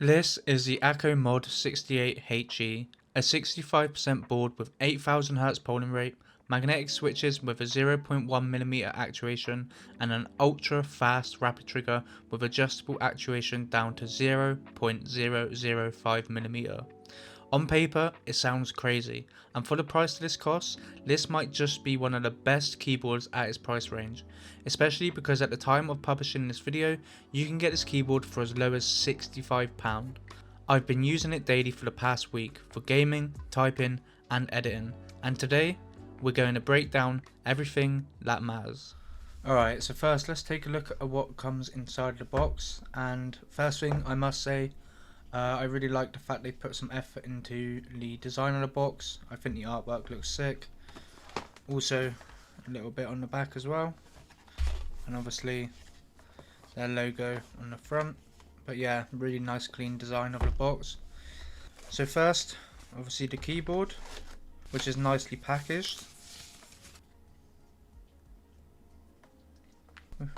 This is the Akko Mod68HE, a 65% board with 8000 Hz polling rate, magnetic switches with a 0.1mm actuation, and an ultra fast rapid trigger with adjustable actuation down to 0.005mm. On paper, it sounds crazy, and for the price this costs, this might just be one of the best keyboards at its price range, especially because at the time of publishing this video, you can get this keyboard for as low as £65. I've been using it daily for the past week for gaming, typing, and editing, and today, we're going to break down everything that matters. Alright, so first let's take a look at what comes inside the box, and first thing I must say, I really like the fact they put some effort into the design of the box. I think the artwork looks sick. Also, a little bit on the back as well. And obviously, their logo on the front. But yeah, really nice clean design of the box. So first, obviously the keyboard, which is nicely packaged.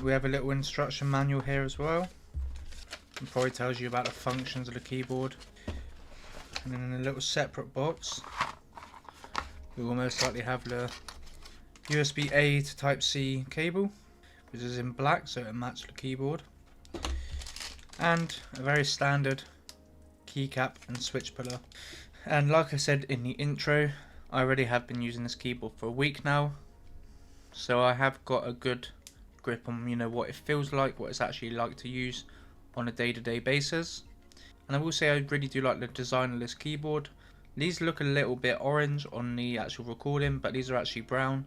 We have a little instruction manual here as well. It probably tells you about the functions of the keyboard. And then in a little separate box, we will most likely have the USB-A to Type-C cable, which is in black so it matches the keyboard. And a very standard keycap and switch puller. And like I said in the intro, I already have been using this keyboard for a week now. So I have got a good grip on, what it feels like, what it's actually like to use on a day-to-day basis. And I will say I really do like the design of this keyboard. These look a little bit orange on the actual recording, but these are actually brown.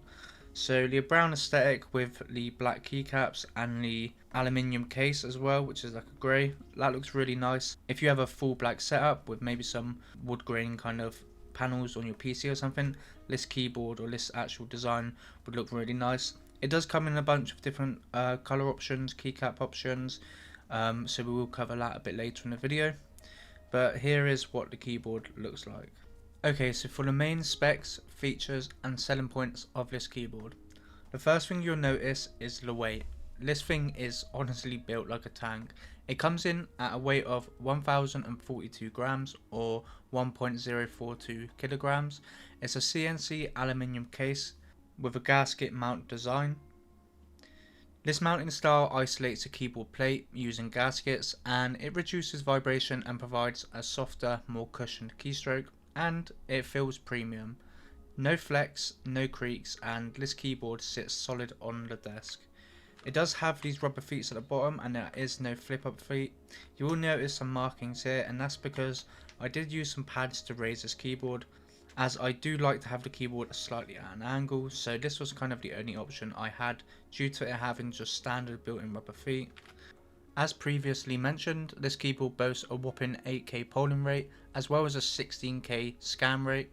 So the brown aesthetic with the black keycaps and the aluminium case as well, which is like a grey, that looks really nice. If you have a full black setup with maybe some wood grain kind of panels on your PC or something, this keyboard or this actual design would look really nice. It does come in a bunch of different colour options, keycap options, so we will cover that a bit later in the video. But here is what the keyboard looks like. Okay, so for the main specs, features and selling points of this keyboard. The first thing you'll notice is the weight. This thing is honestly built like a tank. It comes in at a weight of 1042 grams or 1.042 kilograms. It's a CNC aluminium case with a gasket mount design. This mounting style isolates a keyboard plate using gaskets, and it reduces vibration and provides a softer, more cushioned keystroke, and it feels premium. No flex, no creaks, and this keyboard sits solid on the desk. It does have these rubber feet at the bottom, and there is no flip up feet. You will notice some markings here, and that's because I did use some pads to raise this keyboard, as I do like to have the keyboard slightly at an angle, so this was kind of the only option I had due to it having just standard built-in rubber feet. As previously mentioned, this keyboard boasts a whopping 8K polling rate as well as a 16K scan rate.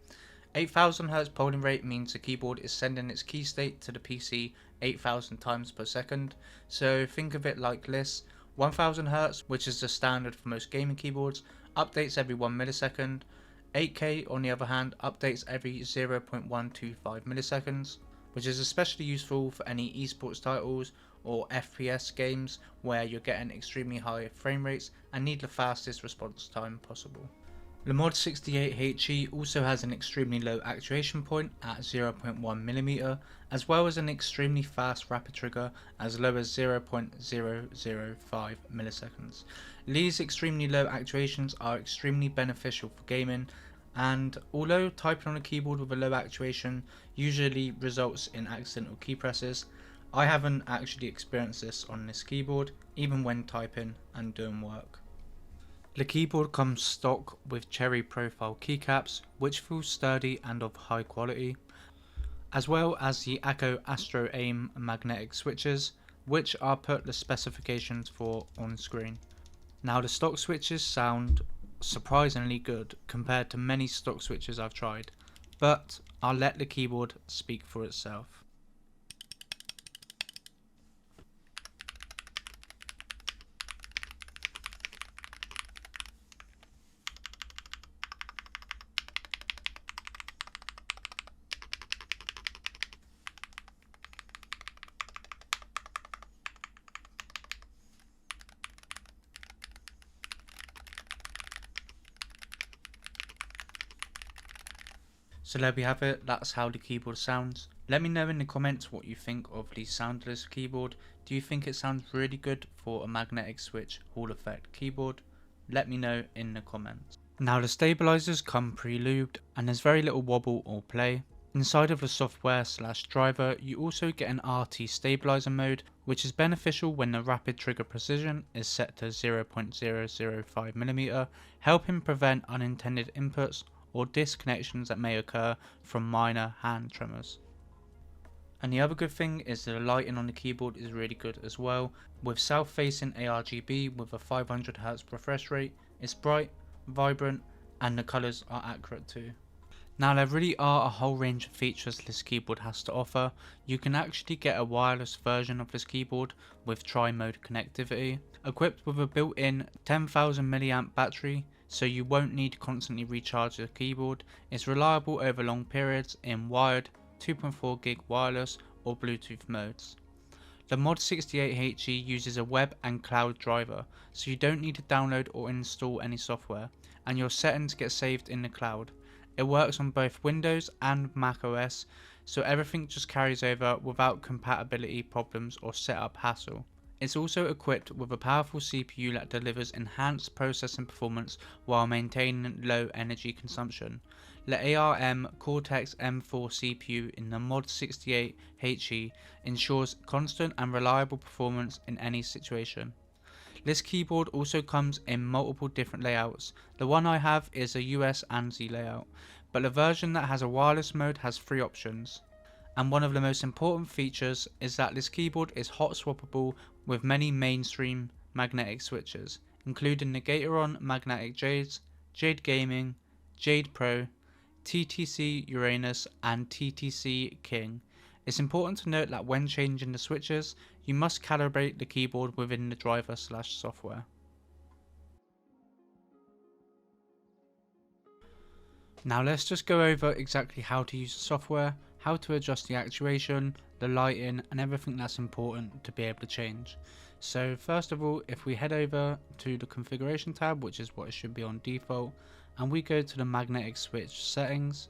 8000 Hz polling rate means the keyboard is sending its key state to the PC 8000 times per second, so think of it like this: 1000 Hz, which is the standard for most gaming keyboards, updates every 1 millisecond. 8K on the other hand updates every 0.125 milliseconds, which is especially useful for any esports titles or FPS games where you're getting extremely high frame rates and need the fastest response time possible. The Mod68HE also has an extremely low actuation point at 0.1mm, as well as an extremely fast rapid trigger as low as 0.005 milliseconds. These extremely low actuations are extremely beneficial for gaming, and although typing on a keyboard with a low actuation usually results in accidental key presses, I haven't actually experienced this on this keyboard, even when typing and doing work. The keyboard comes stock with cherry profile keycaps, which feel sturdy and of high quality, as well as the Akko Astro Aim magnetic switches, which are put the specifications for on screen. Now the stock switches sound surprisingly good compared to many stock switches I've tried, but I'll let the keyboard speak for itself. So there we have it, that's how the keyboard sounds. Let me know in the comments what you think of the soundless keyboard. Do you think it sounds really good for a magnetic switch Hall effect keyboard? Let me know in the comments. Now the stabilizers come pre-lubed and there's very little wobble or play. Inside of the software / driver you also get an RT stabilizer mode, which is beneficial when the rapid trigger precision is set to 0.005mm, helping prevent unintended inputs or disconnections that may occur from minor hand tremors. And the other good thing is that the lighting on the keyboard is really good as well. With south facing ARGB with a 500Hz refresh rate, it's bright, vibrant, and the colours are accurate too. Now there really are a whole range of features this keyboard has to offer. You can actually get a wireless version of this keyboard with tri-mode connectivity, equipped with a built-in 10,000 mAh battery, so you won't need to constantly recharge the keyboard. It's reliable over long periods in wired, 2.4 gig wireless or Bluetooth modes. The Mod68HE uses a web and cloud driver, so you don't need to download or install any software, and your settings get saved in the cloud. It works on both Windows and Mac OS, so everything just carries over without compatibility problems or setup hassle. It's also equipped with a powerful CPU that delivers enhanced processing performance while maintaining low energy consumption. The ARM Cortex M4 CPU in the Mod68HE ensures constant and reliable performance in any situation. This keyboard also comes in multiple different layouts. The one I have is a US ANSI layout, but the version that has a wireless mode has 3 options. And one of the most important features is that this keyboard is hot swappable with many mainstream magnetic switches, including the Gateron Magnetic Jades, Jade Gaming, Jade Pro, TTC Uranus and TTC King. It's important to note that when changing the switches, you must calibrate the keyboard within the driver / software. Now let's just go over exactly how to use the software, how to adjust the actuation, the lighting and everything that's important to be able to change. So first of all, if we head over to the configuration tab, which is what it should be on default, and we go to the magnetic switch settings,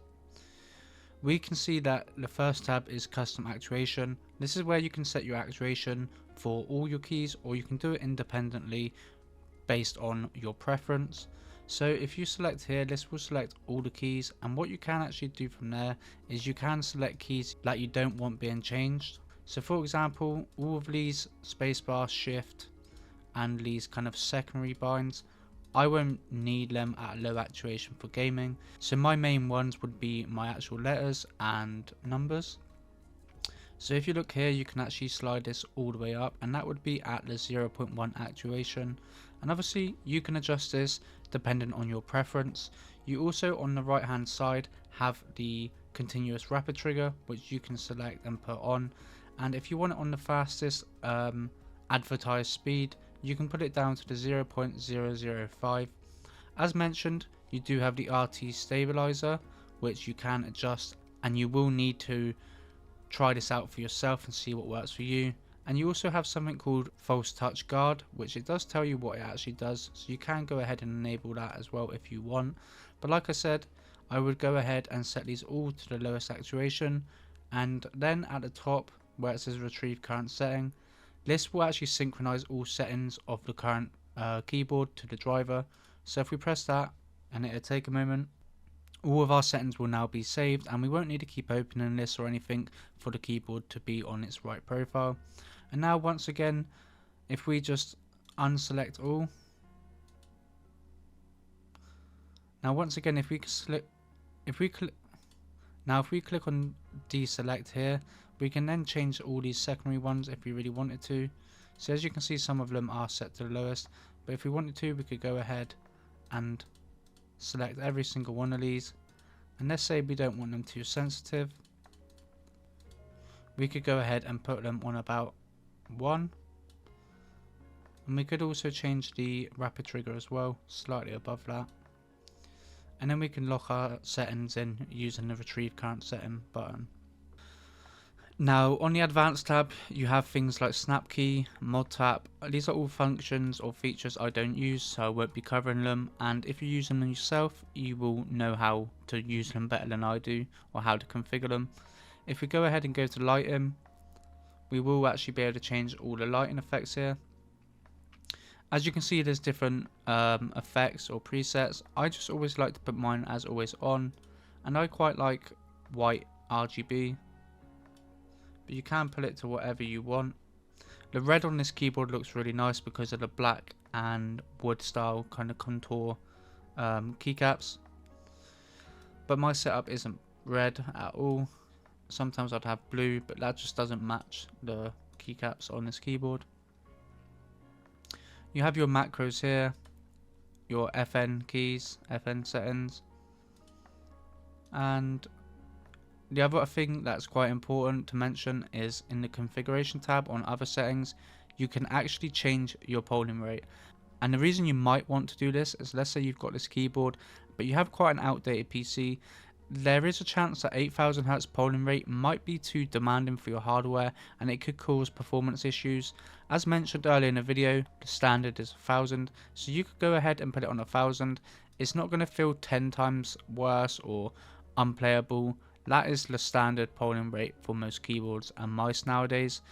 we can see that the first tab is custom actuation. This is where you can set your actuation for all your keys, or you can do it independently based on your preference. So if you select here, this will select all the keys, and what you can actually do from there is you can select keys that you don't want being changed. So for example, all of these spacebar, shift and these kind of secondary binds, I won't need them at low actuation for gaming, so my main ones would be my actual letters and numbers. So if you look here, you can actually slide this all the way up, and that would be at the 0.1 actuation, and obviously you can adjust this depending on your preference. You also on the right hand side have the continuous rapid trigger, which you can select and put on, and if you want it on the fastest advertised speed, you can put it down to the 0.005. As mentioned, you do have the RT stabilizer, which you can adjust, and you will need to try this out for yourself and see what works for you. And you also have something called false touch guard, which it does tell you what it actually does, so you can go ahead and enable that as well if you want. But like I said, I would go ahead and set these all to the lowest actuation, and then at the top where it says retrieve current setting, this will actually synchronize all settings of the current keyboard to the driver. So if we press that, and it'll take a moment, all of our settings will now be saved, and we won't need to keep opening this or anything for the keyboard to be on its right profile. And now once again, if we just unselect all, now once again if we click on deselect here, we can then change all these secondary ones if we really wanted to. So as you can see, some of them are set to the lowest, but if we wanted to, we could go ahead and select every single one of these, and let's say we don't want them too sensitive, we could go ahead and put them on about 1, and we could also change the rapid trigger as well, slightly above that, and then we can lock our settings in using the retrieve current setting button. Now on the advanced tab you have things like snap key, mod tap. These are all functions or features I don't use, so I won't be covering them, and if you're using them yourself you will know how to use them better than I do, or how to configure them. If we go ahead and go to lighting, we will actually be able to change all the lighting effects here. As you can see, there's different effects or presets. I just always like to put mine as always on, and I quite like white RGB, but you can put it to whatever you want. The red on this keyboard looks really nice because of the black and wood style kind of contour keycaps, but my setup isn't red at all. Sometimes I'd have blue, but that just doesn't match the keycaps on this keyboard. You have your macros here, your FN keys, FN settings, and the other thing that's quite important to mention is in the configuration tab on other settings, you can actually change your polling rate. And the reason you might want to do this is, let's say you've got this keyboard, but you have quite an outdated PC. There is a chance that 8000 Hz polling rate might be too demanding for your hardware, and it could cause performance issues. As mentioned earlier in the video, the standard is 1000, so you could go ahead and put it on 1000. It's not going to feel 10 times worse or unplayable. That is the standard polling rate for most keyboards and mice nowadays.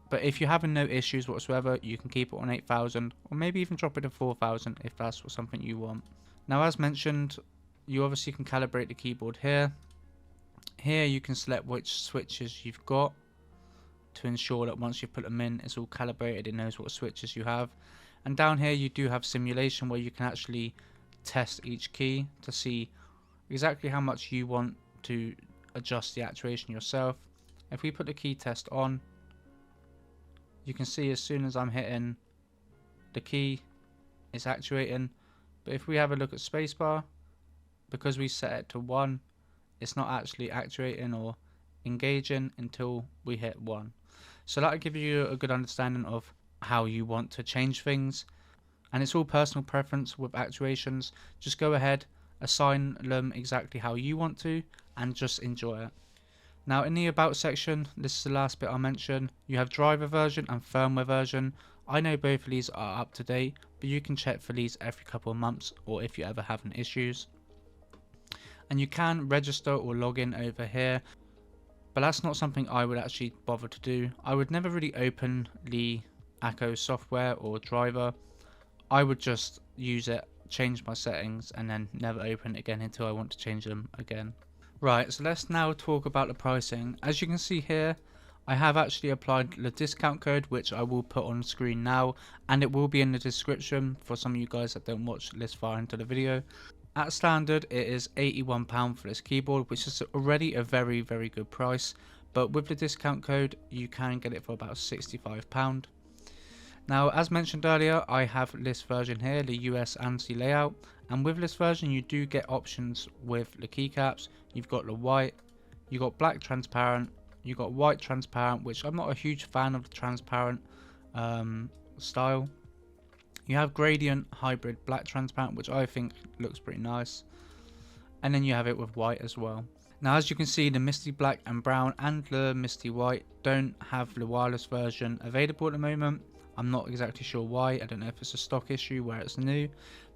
But if you're having no issues whatsoever, you can keep it on 8000, or maybe even drop it to 4000 if that's something you want. Now, as mentioned, you obviously can calibrate the keyboard here. Here you can select which switches you've got to ensure that once you put them in, it's all calibrated, it knows what switches you have. And down here you do have simulation, where you can actually test each key to see exactly how much you want to adjust the actuation yourself. If we put the key test on, you can see as soon as I'm hitting the key, it's actuating. But if we have a look at spacebar, because we set it to 1, it's not actually actuating or engaging until we hit 1. So that'll give you a good understanding of how you want to change things, and it's all personal preference with actuations. Just go ahead, assign them exactly how you want to, and just enjoy it. Now in the about section, this is the last bit I'll mention. You have driver version and firmware version. I know both of these are up to date, but you can check for these every couple of months, or if you're ever having issues. And you can register or log in over here, but that's not something I would actually bother to do. I would never really open the Akko software or driver. I would just use it, change my settings, and then never open it again until I want to change them again. Right, so let's now talk about the pricing. As you can see here, I have actually applied the discount code, which I will put on screen now, and it will be in the description for some of you guys that don't watch this far into the video. At standard, it is £81 for this keyboard, which is already a very good price, but with the discount code you can get it for about £65. Now, as mentioned earlier, I have this version here, the US ANSI layout, and with this version you do get options with the keycaps. You've got the white, you've got black transparent, you've got white transparent, which I'm not a huge fan of the transparent style. You have gradient hybrid black transparent, which I think looks pretty nice, and then you have it with white as well. Now, as you can see, the Misty Black and Brown and the Misty White don't have the wireless version available at the moment. I'm not exactly sure why. I don't know if it's a stock issue where it's new,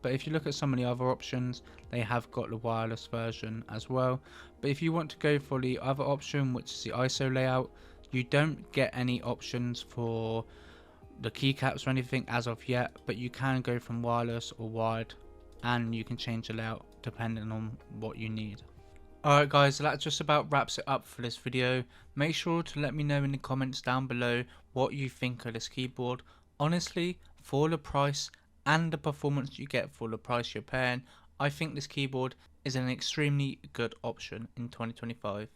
but if you look at some of the other options, they have got the wireless version as well. But if you want to go for the other option, which is the ISO layout, you don't get any options for the keycaps or anything as of yet, but you can go from wireless or wired, and you can change the layout depending on what you need. Alright guys, so that just about wraps it up for this video. Make sure to let me know in the comments down below what you think of this keyboard. Honestly, for the price and the performance you get for the price you're paying, I think this keyboard is an extremely good option in 2025.